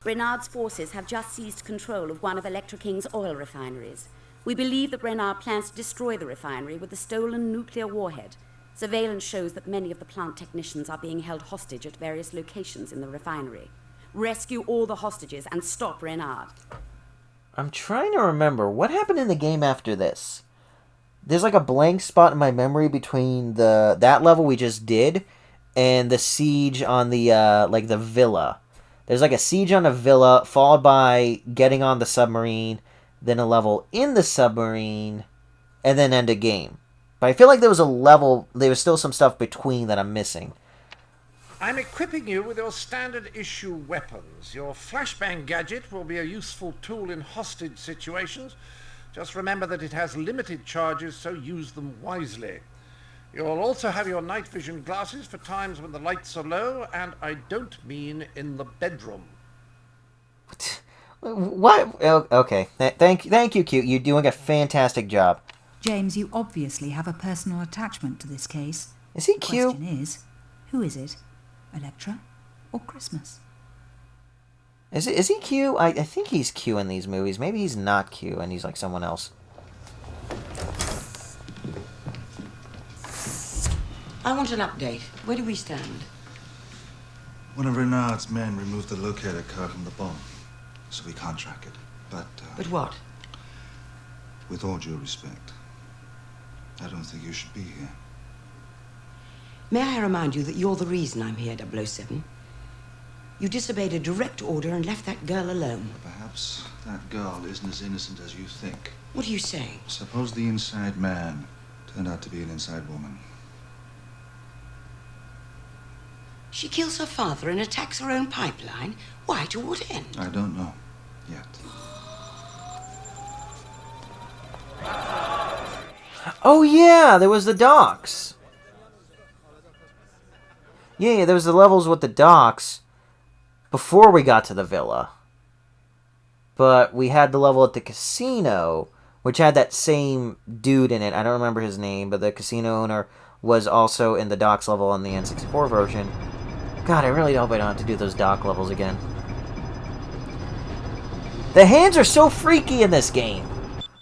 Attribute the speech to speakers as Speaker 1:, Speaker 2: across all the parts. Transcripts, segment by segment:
Speaker 1: Renard's forces have just seized control of one of Electra King's oil refineries. We believe that Renard plans to destroy the refinery with the stolen nuclear warhead. Surveillance shows that many of the plant technicians are being held hostage at various locations in the refinery. Rescue all the hostages and stop Renard.
Speaker 2: I'm trying to remember. What happened in the game after this? There's like a blank spot in my memory between that level we just did and the siege on the the villa. There's like a siege on a villa, followed by getting on the submarine, then a level in the submarine, and then end a game. But I feel like there was still some stuff between that I'm missing.
Speaker 3: I'm equipping you with your standard issue weapons. Your flashbang gadget will be a useful tool in hostage situations. Just remember that it has limited charges, so use them wisely. You'll also have your night vision glasses for times when the lights are low, and I don't mean in the bedroom.
Speaker 2: What? Okay. Thank you, Q. You're doing a fantastic job.
Speaker 4: James, you obviously have a personal attachment to this case.
Speaker 2: Is he
Speaker 4: The
Speaker 2: Q?
Speaker 4: question is, who is it? Electra or Christmas?
Speaker 2: Is he Q? I think he's Q in these movies. Maybe he's not Q and he's like someone else.
Speaker 5: I want an update. Where do we stand?
Speaker 6: One of Renard's men removed the locator card from the bomb, so we can't track it. But
Speaker 5: what?
Speaker 6: with all due respect, I don't think you should be here.
Speaker 5: May I remind you that you're the reason I'm here, 007? You disobeyed a direct order and left that girl alone.
Speaker 6: Perhaps that girl isn't as innocent as you think.
Speaker 5: What are you saying?
Speaker 6: Suppose the inside man turned out to be an inside woman.
Speaker 5: She kills her father and attacks her own pipeline? Why, to what end?
Speaker 6: I don't know yet.
Speaker 2: Oh yeah, there was the docks. Yeah, there was the levels with the docks before we got to the villa. But we had the level at the casino, which had that same dude in it. I don't remember his name, but the casino owner was also in the docks level on the N64 version. God, I really hope I don't have to do those dock levels again. The hands are so freaky in this game.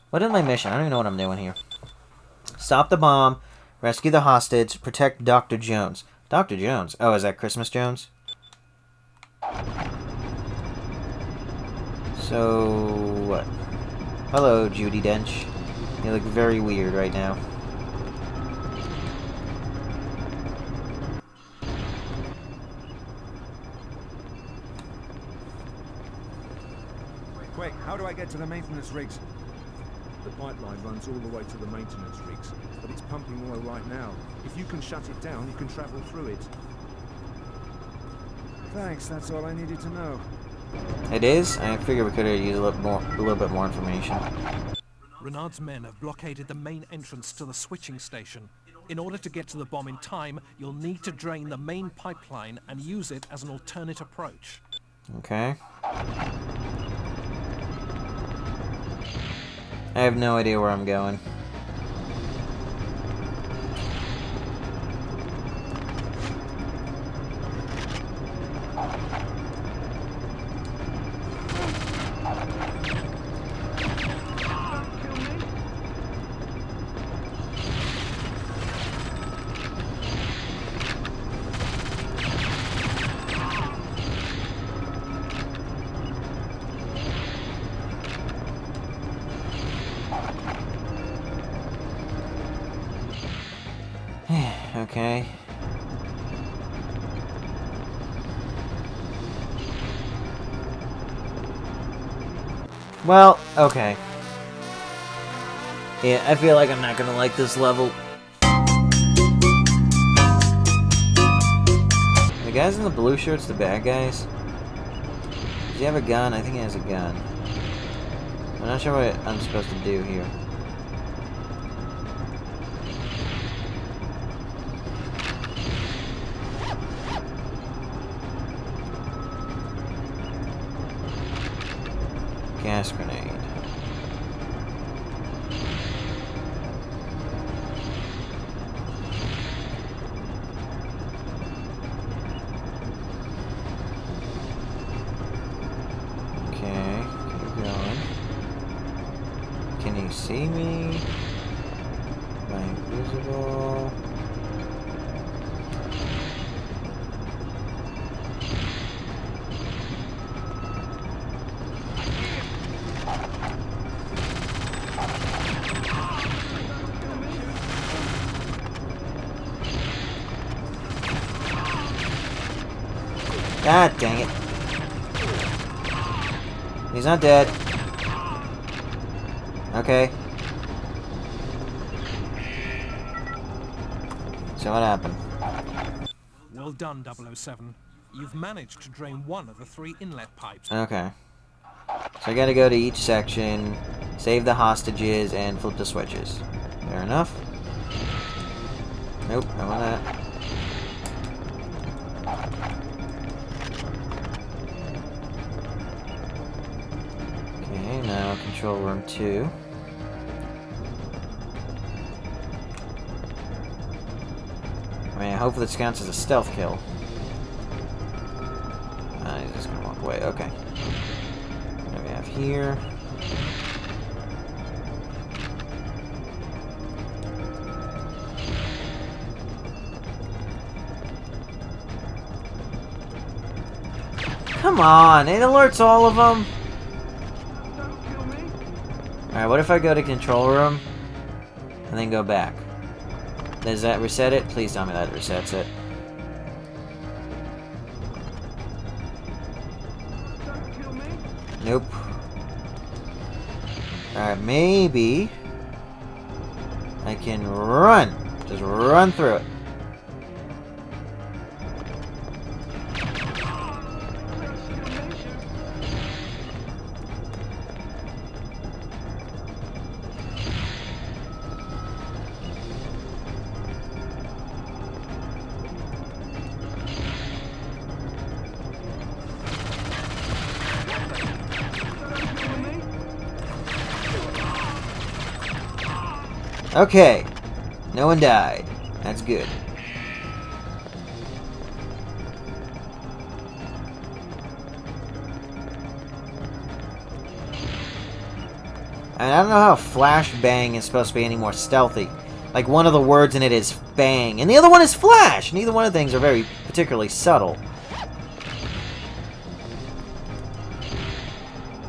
Speaker 2: What is my mission? I don't even know what I'm doing here. Stop the bomb, rescue the hostage, protect Dr. Jones. Dr. Jones? Oh, is that Christmas Jones? So, what? Hello, Judi Dench. You look very weird right now.
Speaker 7: Quick, how do I get to the maintenance rigs? The pipeline runs all the way to the maintenance rigs, but it's pumping oil right now. If you can shut it down, you can travel through it. Thanks, that's all I needed to know.
Speaker 2: It is? I figured we could have used a little bit more information.
Speaker 8: Renard's men have blockaded the main entrance to the switching station. In order to get to the bomb in time, you'll need to drain the main pipeline and use it as an alternate approach.
Speaker 2: Okay. I have no idea where I'm going. Okay. Well, okay. Yeah, I feel like I'm not gonna like this level. The guys in the blue shirts, the bad guys. Does he have a gun? I think he has a gun. I'm not sure what I'm supposed to do here. Gas grenade. see me? Am I invisible? God dang it. He's not dead. Okay. So what happened?
Speaker 8: Well done, 007. You've managed to drain one of the 3 inlet pipes.
Speaker 2: Okay. So I gotta go to each section, save the hostages, and flip the switches. Fair enough. Nope, I want that. Okay, now control room 2. I mean, hopefully this counts as a stealth kill. He's just gonna walk away. Okay. What do we have here? Come on, it alerts all of them. Alright, what if I go to control room and then go back? Does that reset it? Please tell me that resets it. Nope. Alright, maybe I can run. Just run through it. Okay. No one died. That's good. And I don't know how flashbang is supposed to be any more stealthy. Like, one of the words in it is bang, and the other one is flash! Neither one of the things are very particularly subtle.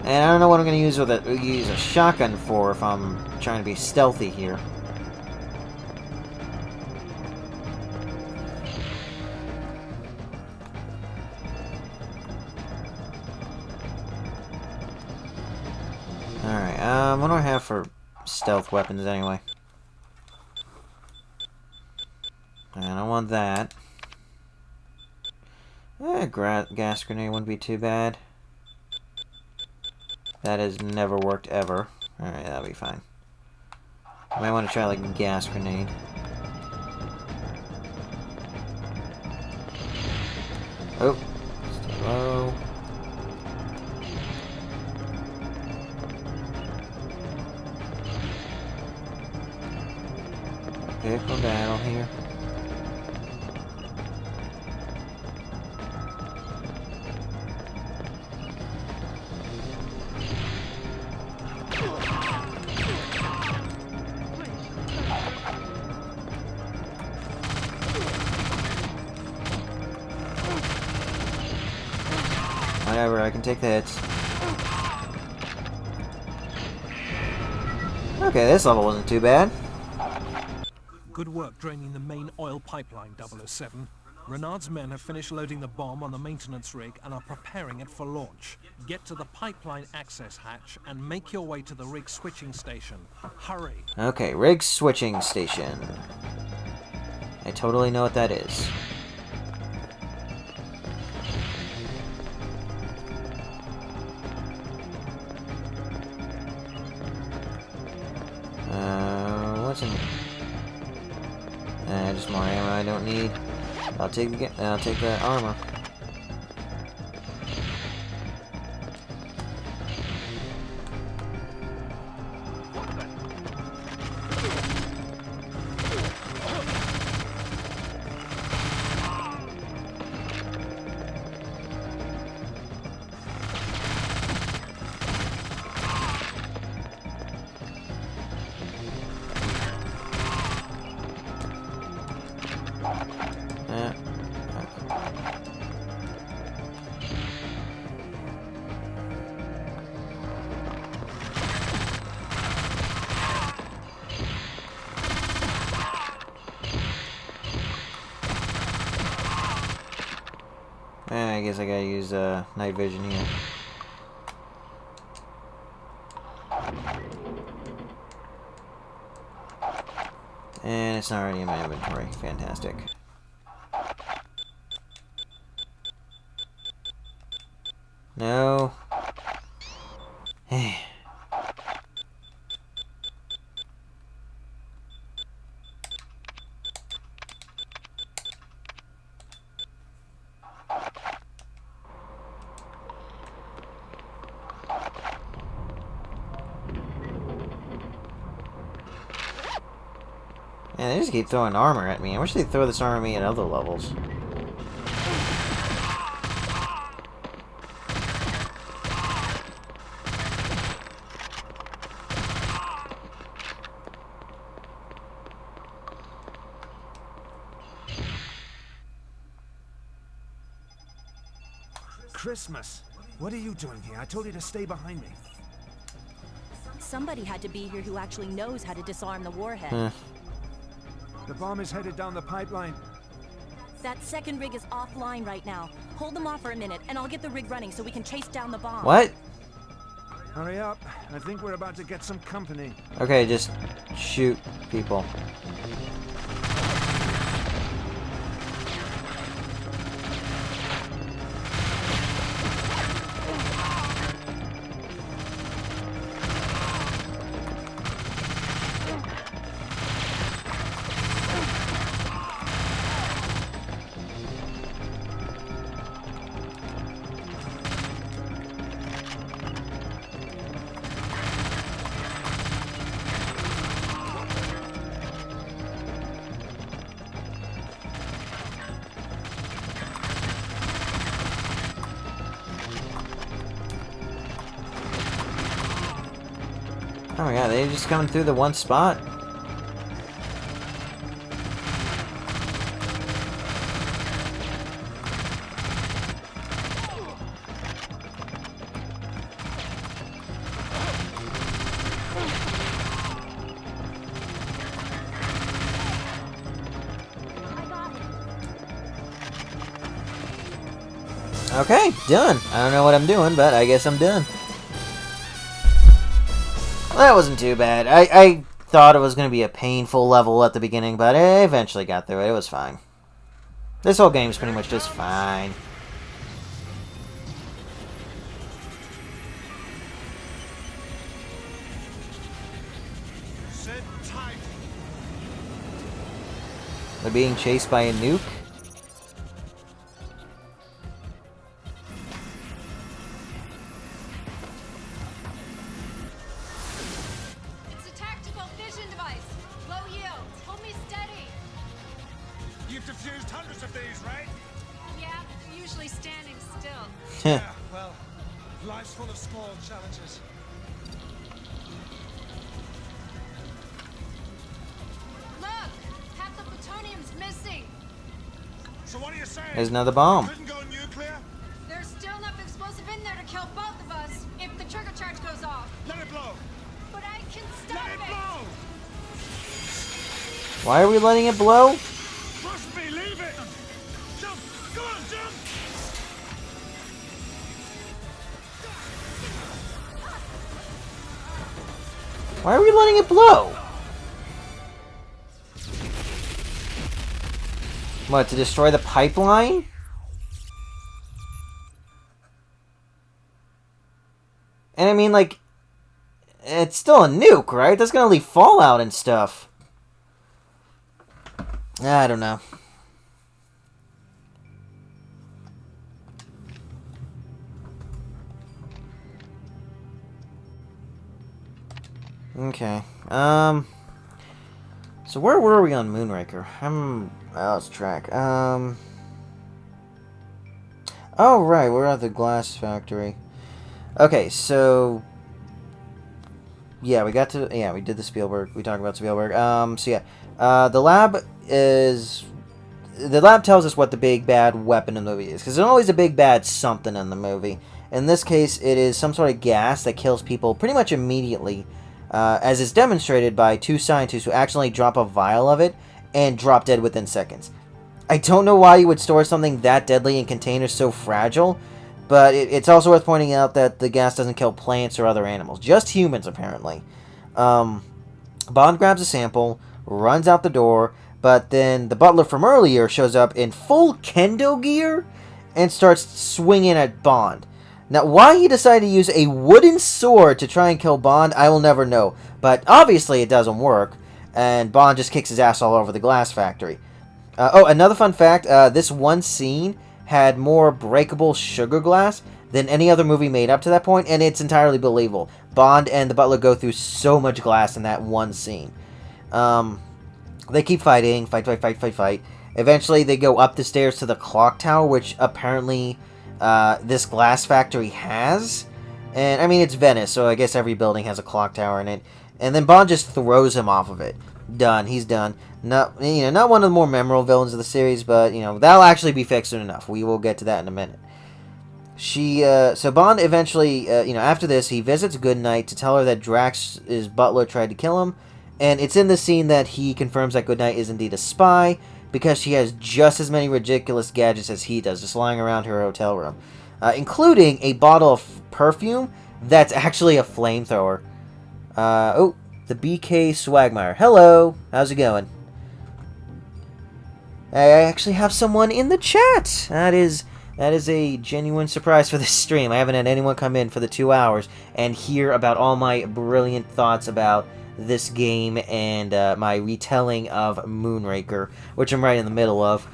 Speaker 2: And I don't know what I'm going to use a shotgun for if I'm trying to be stealthy here. Alright, what do I have for stealth weapons anyway? I don't want that. Gas grenade wouldn't be too bad. That has never worked ever. Alright, that'll be fine. I might want to try like a gas grenade. Oh, stay low. Vehicle battle here. Whatever, I can take the hits. Okay, this level wasn't too bad.
Speaker 8: Good work draining the main oil pipeline, 007. Renard's men have finished loading the bomb on the maintenance rig and are preparing it for launch. Get to the pipeline access hatch and make your way to the rig switching station. Hurry!
Speaker 2: Okay, rig switching station. I totally know what that is. What's in here? Just more ammo I don't need. I'll take the armor. I guess I gotta use night vision here. And it's not already in my inventory. Fantastic. No. Man, they just keep throwing armor at me. I wish they'd throw this armor at me at other levels.
Speaker 7: Christmas! What are you doing here? I told you to stay behind me.
Speaker 9: Somebody had to be here who actually knows how to disarm the warhead.
Speaker 7: The bomb is headed down the pipeline.
Speaker 9: That second rig is offline right now. Hold them off for a minute, and I'll get the rig running so we can chase down the bomb.
Speaker 2: What?
Speaker 7: Hurry up. I think we're about to get some company.
Speaker 2: Okay, just shoot people. Oh my god, they just coming through the one spot? Okay, done. I don't know what I'm doing, but I guess I'm done. Well, that wasn't too bad. I thought it was going to be a painful level at the beginning, but I eventually got through it. It was fine. This whole game's pretty much just fine.
Speaker 3: Sit tight.
Speaker 2: They're being chased by a nuke?
Speaker 3: Diffused hundreds of these, right?
Speaker 10: Yeah, but they're usually standing still.
Speaker 3: Yeah, well, life's full of small challenges.
Speaker 10: Look! Half the plutonium's missing!
Speaker 3: So what are you saying?
Speaker 2: There's another bomb.
Speaker 3: Couldn't go nuclear?
Speaker 10: There's still enough explosive in there to kill both of us if the trigger charge goes off.
Speaker 3: Let it blow!
Speaker 10: But I can stop
Speaker 3: Let it blow!
Speaker 2: Why are we letting it blow?
Speaker 3: Trust me, leave it! Jump! Go on, jump!
Speaker 2: Why are we letting it blow? What, to destroy the pipeline? And I mean, like, it's still a nuke, right? That's gonna leave fallout and stuff. I don't know. Okay. So where were we on Moonraker? I lost track. Oh right, we're at the glass factory. Okay, so yeah, we did the Spielberg. We talked about Spielberg. So yeah, the lab tells us what the big bad weapon in the movie is, because there's always a big bad something in the movie. In this case, it is some sort of gas that kills people pretty much immediately, as is demonstrated by two scientists who accidentally drop a vial of it and drop dead within seconds. I don't know why you would store something that deadly in containers so fragile, but it's also worth pointing out that the gas doesn't kill plants or other animals, just humans apparently. Bond grabs a sample, runs out the door, but then the butler from earlier shows up in full kendo gear and starts swinging at Bond. Now, why he decided to use a wooden sword to try and kill Bond, I will never know, but obviously it doesn't work, and Bond just kicks his ass all over the glass factory. Another fun fact, this one scene had more breakable sugar glass than any other movie made up to that point, and it's entirely believable. Bond and the butler go through so much glass in that one scene. They keep fighting, fight. Eventually, they go up the stairs to the clock tower, which apparently this glass factory has. And, I mean, it's Venice, so I guess every building has a clock tower in it. And then Bond just throws him off of it. Done. He's done. Not one of the more memorable villains of the series, but, that'll actually be fixed soon enough. We will get to that in a minute. So Bond eventually, after this, he visits Goodnight to tell her that Drax's butler tried to kill him, and it's in the scene that he confirms that Goodnight is indeed a spy, because she has just as many ridiculous gadgets as he does, just lying around her hotel room, including a bottle of perfume that's actually a flamethrower. The BK Swagmire. Hello, how's it going? I actually have someone in the chat. That is a genuine surprise for this stream. I haven't had anyone come in for the 2 hours and hear about all my brilliant thoughts about this game and my retelling of Moonraker, which I'm right in the middle of.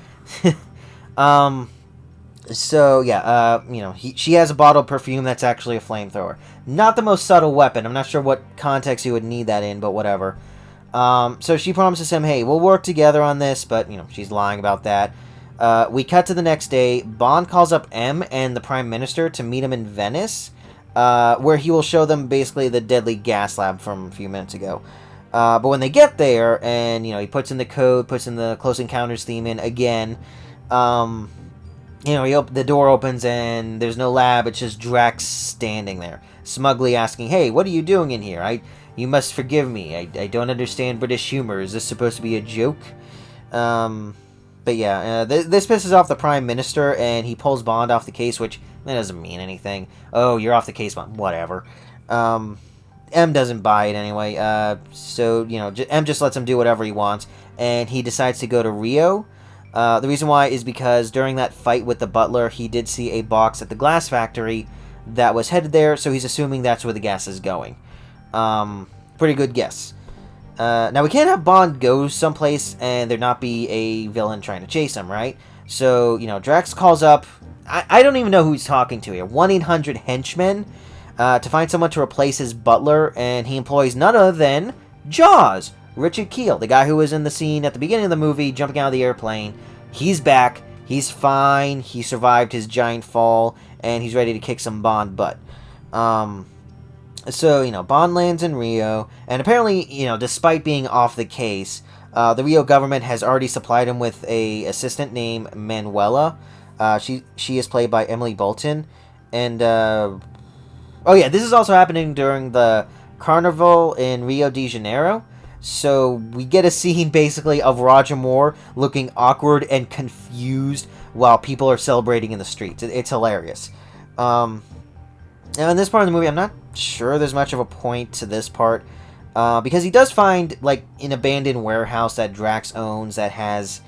Speaker 2: She has a bottle of perfume that's actually a flamethrower. Not the most subtle weapon. I'm not sure what context you would need that in, but whatever. So she promises him, hey, we'll work together on this, but, she's lying about that. We cut to the next day. Bond calls up M and the Prime Minister to meet him in Venice, where he will show them basically the deadly gas lab from a few minutes ago. But when they get there, and, he puts in the code, puts in the Close Encounters theme in again, the door opens and there's no lab, it's just Drax standing there, smugly asking, hey, what are you doing in here? You must forgive me, I don't understand British humor, is this supposed to be a joke? But yeah, this pisses off the Prime Minister, and he pulls Bond off the case, which, that doesn't mean anything. Oh, you're off the case, Bond, whatever. M doesn't buy it anyway, so, M just lets him do whatever he wants, and he decides to go to Rio. The reason why is because during that fight with the butler, he did see a box at the glass factory that was headed there, so he's assuming that's where the gas is going. Pretty good guess. Now, we can't have Bond go someplace and there not be a villain trying to chase him, right? So, Drax calls up, I don't even know who he's talking to here, 1-800-HENCHMEN, to find someone to replace his butler, and he employs none other than Jaws, Richard Kiel, the guy who was in the scene at the beginning of the movie, jumping out of the airplane. He's back, he's fine, he survived his giant fall, and he's ready to kick some Bond butt. So, Bond lands in Rio, and apparently, despite being off the case, the Rio government has already supplied him with a assistant named Manuela. She is played by Emily Bolton, and, this is also happening during the Carnival in Rio de Janeiro, so we get a scene, basically, of Roger Moore looking awkward and confused while people are celebrating in the streets. It's hilarious. Now, in this part of the movie, I'm not sure there's much of a point to this part, because he does find, an abandoned warehouse that Drax owns that has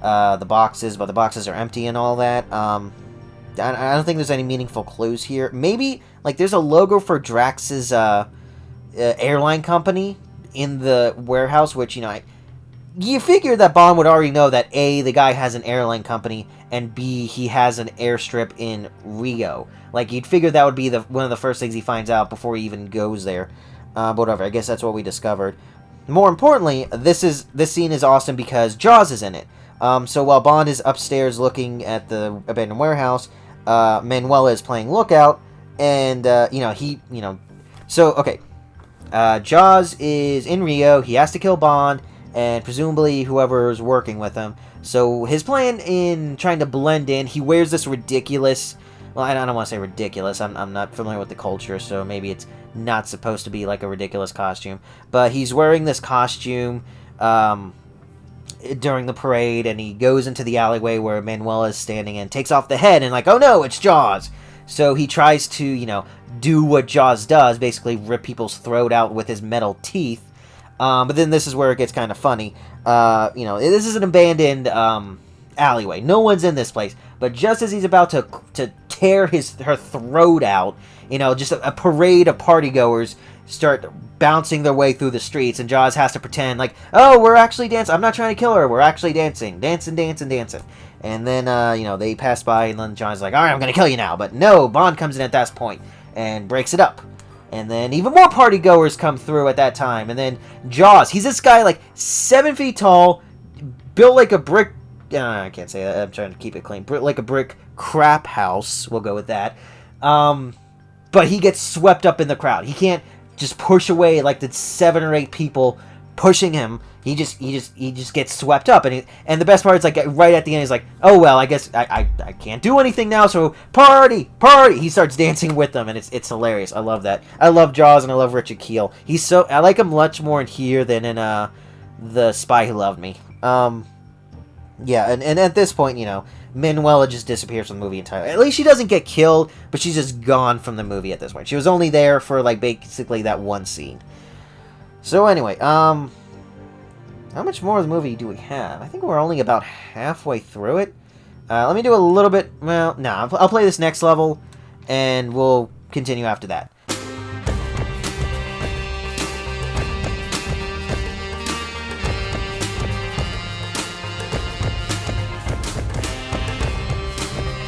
Speaker 2: the boxes, but the boxes are empty and all that. I don't think there's any meaningful clues here. Maybe, there's a logo for Drax's airline company in the warehouse, which, you figure that Bond would already know that A, the guy has an airline company, and B, he has an airstrip in Rio. You'd figure that would be one of the first things he finds out before he even goes there. But whatever, I guess that's what we discovered. More importantly, this scene is awesome because Jaws is in it. So while Bond is upstairs looking at the abandoned warehouse, Manuela is playing lookout, and, Jaws is in Rio, he has to kill Bond, and presumably whoever's working with him. So his plan in trying to blend in, he wears this ridiculous, well, I don't want to say ridiculous, I'm not familiar with the culture, so maybe it's not supposed to be a ridiculous costume, but he's wearing this costume, during the parade, and he goes into the alleyway where Manuela is standing and takes off the head, and like, oh no, it's Jaws. So he tries to, you know, do what Jaws does, basically rip people's throat out with his metal teeth. But then this is where it gets kind of funny. You know, this is an abandoned alleyway. No one's in this place. But just as he's about to tear her throat out, you know, just a parade of partygoers start bouncing their way through the streets, and Jaws has to pretend like, oh, we're actually dancing. I'm not trying to kill her. We're actually dancing. Dancing. And then, you know, they pass by, and then Jaws is like, all right, I'm going to kill you now. But no, Bond comes in at that point and breaks it up. And then even more partygoers come through at that time. And then Jaws, he's this guy like 7 feet tall, built like a brick. I can't say that. I'm trying to keep it clean. Like a brick crap house. We'll go with that. But he gets swept up in the crowd. He can't just push away like the 7 or 8 people pushing him. He just gets swept up, and the best part is like right at the end he's like, oh well, I guess I can't do anything now, so party. He starts dancing with them, and it's hilarious. I love that. I love Jaws, and I love Richard Kiel. I like him much more in here than in The Spy Who Loved Me. Yeah, and at this point, you know, Manuela just disappears from the movie entirely. At least she doesn't get killed, but she's just gone from the movie at this point. She was only there for like basically that one scene. So anyway, how much more of the movie do we have? I think we're only about halfway through it. Let me do a little bit. Well, no, I'll play this next level, and we'll continue after that.